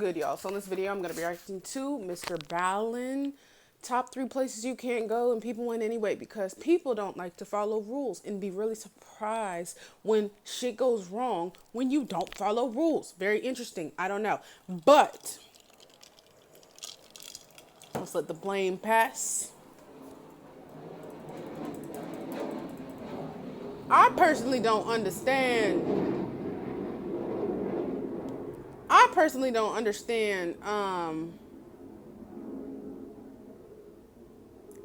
good, y'all? So in this video, I'm going to be reacting to MrBallen. Top 3 places you can't go and people went anyway, because people don't like to follow rules and be really surprised when shit goes wrong when you don't follow rules. Very interesting. I don't know. But let's let the blame pass. I personally don't understand.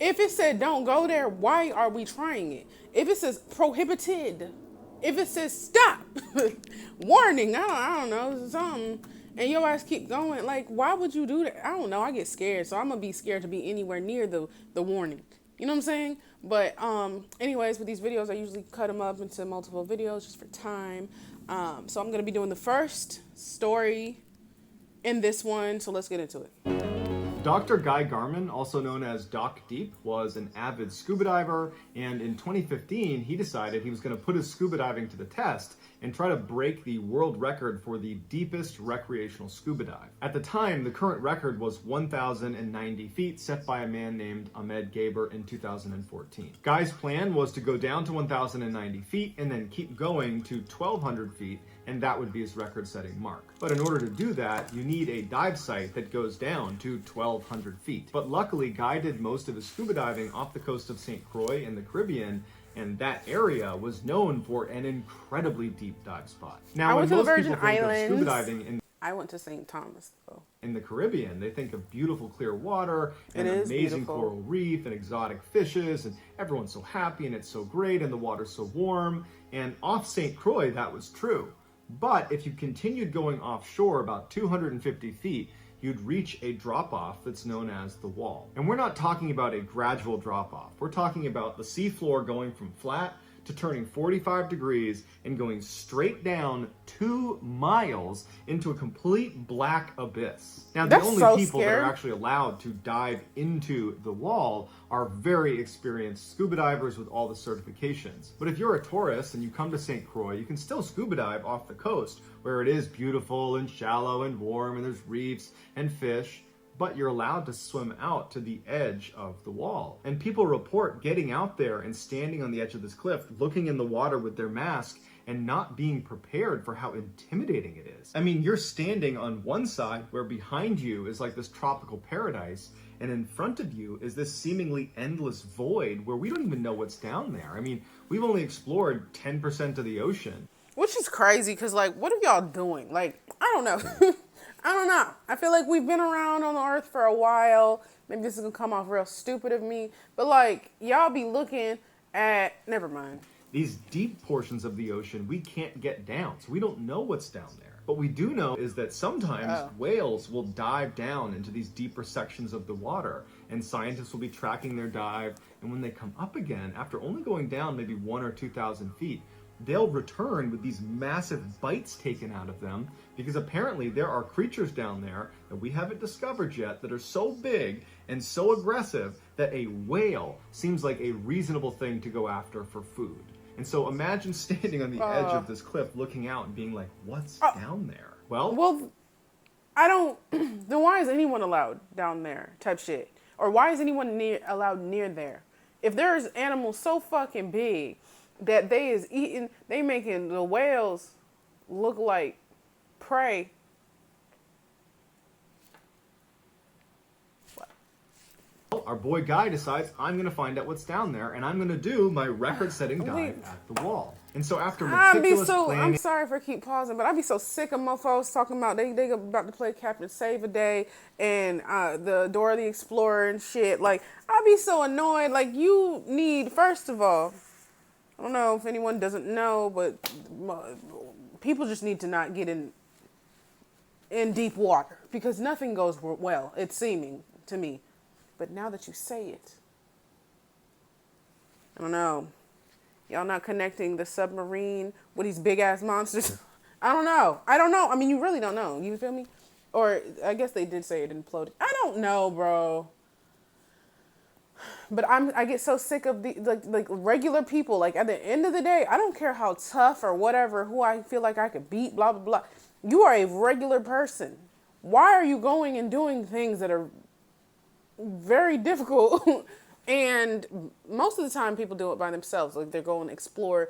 If it said don't go there, why are we trying it? If it says prohibited, if it says stop, warning, I don't know, something, and your ass keep going, like, why would you do that? I don't know, I get scared, so I'm gonna be scared to be anywhere near the warning. You know what I'm saying? But anyways, with these videos, I usually cut them up into multiple videos just for time. So I'm gonna be doing the first story in this one, so let's get into it. Dr. Guy Garman, also known as Doc Deep, was an avid scuba diver, and in 2015 he decided he was going to put his scuba diving to the test and try to break the world record for the deepest recreational scuba dive. At the time, the current record was 1,090 feet, set by a man named Ahmed Gaber in 2014. Guy's plan was to go down to 1,090 feet and then keep going to 1,200 feet, and that would be his record-setting mark. But in order to do that, you need a dive site that goes down to 1,200 feet. But luckily, Guy did most of his scuba diving off the coast of St. Croix in the Caribbean, and that area was known for an incredibly deep dive spot. Now, I went to the most Virgin people think of Islands. scuba diving I went to St. Thomas, though. in the Caribbean, they think of beautiful clear water and It is amazing beautiful. coral reef and exotic fishes, and everyone's so happy and it's so great and the water's so warm. And off St. Croix, that was true. But if you continued going offshore about 250 feet, you'd reach a drop-off that's known as the wall. And we're not talking about a gradual drop-off. We're talking about the seafloor going from flat to turning 45 degrees and going straight down 2 miles into a complete black abyss. Now, the That's only so people that scary. are actually allowed to dive into the wall are very experienced scuba divers with all the certifications. But if you're a tourist and you come to St. Croix, you can still scuba dive off the coast, where it is beautiful and shallow and warm and there's reefs and fish, but you're allowed to swim out to the edge of the wall. And people report getting out there and standing on the edge of this cliff, looking in the water with their mask and not being prepared for how intimidating it is. I mean, you're standing on one side where behind you is like this tropical paradise, and in front of you is this seemingly endless void where we don't even know what's down there. I mean, we've only explored 10% of the ocean. Which is crazy, because, like, what are y'all doing? Like, I don't know. I don't know. I feel like we've been around on the earth for a while. Maybe this is going to come off real stupid of me. But, like, y'all be looking at... Never mind. These deep portions of the ocean, we can't get down, so we don't know what's down there. What we do know is that sometimes whales will dive down into these deeper sections of the water, and scientists will be tracking their dive, and when they come up again, after only going down maybe 1,000 or 2,000 feet, they'll return with these massive bites taken out of them, because apparently there are creatures down there that we haven't discovered yet that are so big and so aggressive that a whale seems like a reasonable thing to go after for food. And so imagine standing on the edge of this cliff looking out and being like, what's down there? Well, I don't... Then why is anyone allowed down there type shit? Or why is anyone allowed near there? If there's animals so fucking big that they making the whales look like prey. Our boy Guy decides, I'm going to find out what's down there, and I'm going to do my record-setting dive at the wall. And so after meticulous planning... I'm sorry for keep pausing, but I'd be so sick of mofos talking about they about to play Captain Save-A-Day and the Dora the Explorer and shit. Like, I'd be so annoyed. Like, you need, first of all... I don't know if anyone doesn't know, but people just need to not get in deep water, because nothing goes well, it's seeming to me. But now that you say it, I don't know. Y'all not connecting the submarine with these big ass monsters? I don't know. I mean, you really don't know. You feel me? Or I guess they did say it imploded. I don't know, bro. But I get so sick of the like regular people. Like, at the end of the day, I don't care how tough or whatever, who I feel like I could beat, blah, blah, blah. You are a regular person. why are you going and doing things that are very difficult? And most of the time people do it by themselves. Like they're going to explore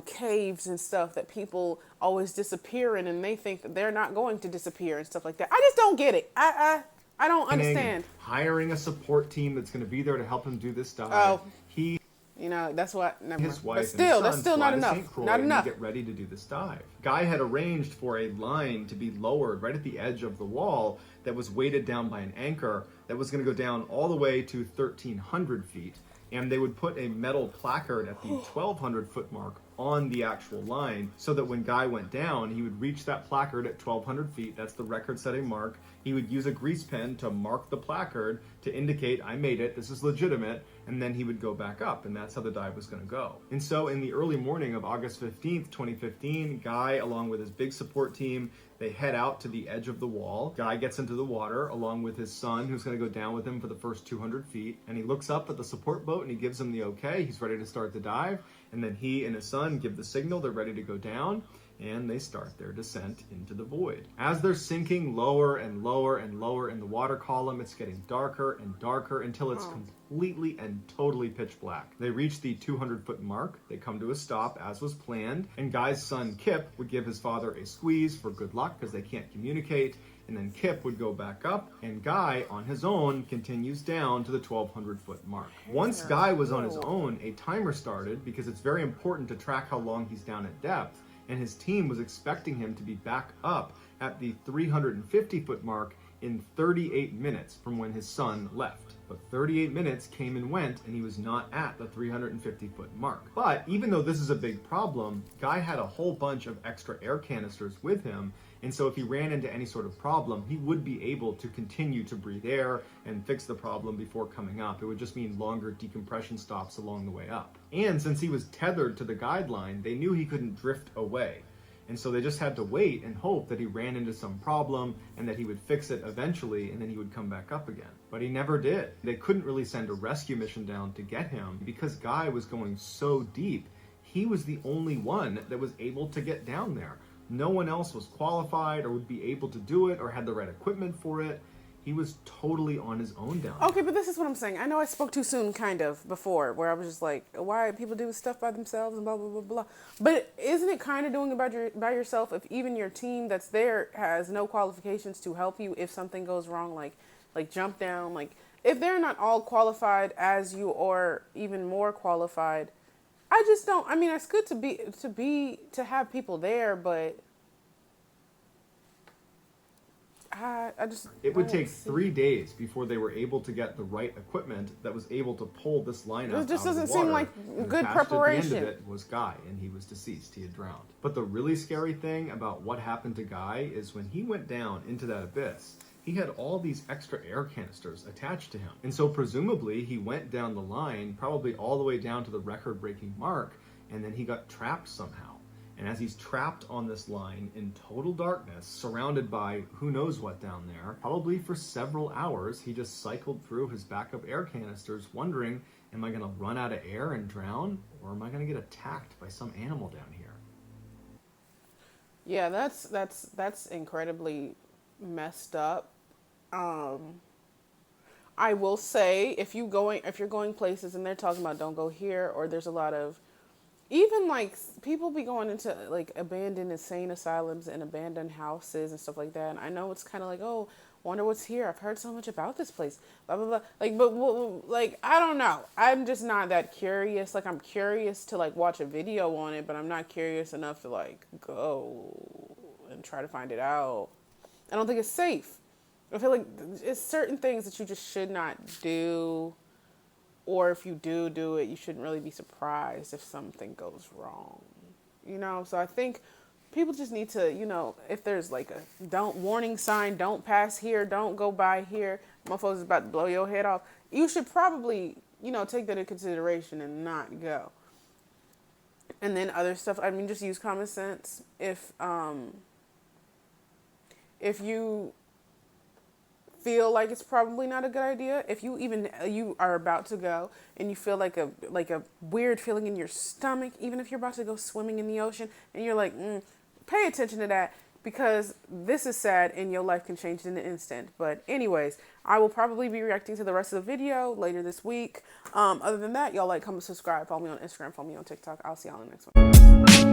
caves and stuff that people always disappear in, and they think that they're not going to disappear and stuff like that. I just don't get it. I don't understand. Hiring a support team that's going to be there to help him do this dive. Oh. He, That's what. Never his mind. wife, But still, and that's his still son not fly to enough. St. Croix Not and enough. get ready to do this dive. Guy had arranged for a line to be lowered right at the edge of the wall that was weighted down by an anchor that was going to go down all the way to 1,300 feet. And they would put a metal placard at the 1,200 foot mark on the actual line so that when Guy went down, he would reach that placard at 1,200 feet. That's the record setting mark. He would use a grease pen to mark the placard to indicate, I made it, this is legitimate, and then he would go back up, and that's how the dive was going to go. And so in the early morning of August 15th, 2015, Guy, along with his big support team, they head out to the edge of the wall. Guy gets into the water along with his son, who's going to go down with him for the first 200 feet, and he looks up at the support boat and he gives him the okay. He's ready to start the dive, and then he and his son give the signal. They're ready to go down, and they start their descent into the void. As they're sinking lower and lower and lower in the water column, it's getting darker and darker until it's completely and totally pitch black. They reach the 200-foot mark. They come to a stop, as was planned, and Guy's son, Kip, would give his father a squeeze for good luck because they can't communicate, and then Kip would go back up, and Guy, on his own, continues down to the 1,200-foot mark. Once Guy was on his own, a timer started because it's very important to track how long he's down at depth, and his team was expecting him to be back up at the 350-foot mark in 38 minutes from when his son left. But 38 minutes came and went, and he was not at the 350-foot mark. But even though this is a big problem, Guy had a whole bunch of extra air canisters with him, and so if he ran into any sort of problem, he would be able to continue to breathe air and fix the problem before coming up. It would just mean longer decompression stops along the way up. And since he was tethered to the guideline, they knew he couldn't drift away. And so they just had to wait and hope that he ran into some problem and that he would fix it eventually and then he would come back up again. But he never did. They couldn't really send a rescue mission down to get him because Guy was going so deep. He was the only one that was able to get down there. No one else was qualified or would be able to do it or had the right equipment for it. He was totally on his own down there. Okay, but this is what I'm saying. I know I spoke too soon, kind of, before, where I was just like, why people do stuff by themselves and blah, blah, blah, blah. But isn't it kind of doing it by yourself if even your team that's there has no qualifications to help you if something goes wrong, like jump down, like, if they're not all qualified as you or even more qualified, I just don't, I mean, it's good to have people there, but I just... It would take 3 days before they were able to get the right equipment that was able to pull this line up. It just out of the doesn't seem water. like And good attached preparation. At the end of it was Guy, and he was deceased. He had drowned. But the really scary thing about what happened to Guy is when he went down into that abyss, he had all these extra air canisters attached to him. And so presumably he went down the line, probably all the way down to the record-breaking mark, and then he got trapped somehow. And as he's trapped on this line in total darkness, surrounded by who knows what down there, probably for several hours, he just cycled through his backup air canisters wondering, am I going to run out of air and drown? Or am I going to get attacked by some animal down here? Yeah, that's incredibly messed up. I will say if you're going places and they're talking about don't go here, or there's a lot of, even like people be going into like abandoned insane asylums and abandoned houses and stuff like that. And I know it's kind of like, oh, wonder what's here. I've heard so much about this place. Blah blah blah. Like, but like I don't know. I'm just not that curious. Like I'm curious to like watch a video on it, but I'm not curious enough to like go and try to find it out. I don't think it's safe. I feel like it's certain things that you just should not do. Or if you do it, you shouldn't really be surprised if something goes wrong, you know? So I think people just need to, you know, if there's like a don't warning sign, don't pass here, don't go by here, motherfuckers is about to blow your head off, you should probably, you know, take that into consideration and not go. And then other stuff, I mean, just use common sense. If you feel like it's probably not a good idea, if you are about to go and you feel like a weird feeling in your stomach, even if you're about to go swimming in the ocean and you're like, pay attention to that. because this is sad and your life can change in an instant. But anyways, I will probably be reacting to the rest of the video later this week. Other than that, y'all like, comment, subscribe, follow me on Instagram, follow me on TikTok. I'll see y'all in the next one.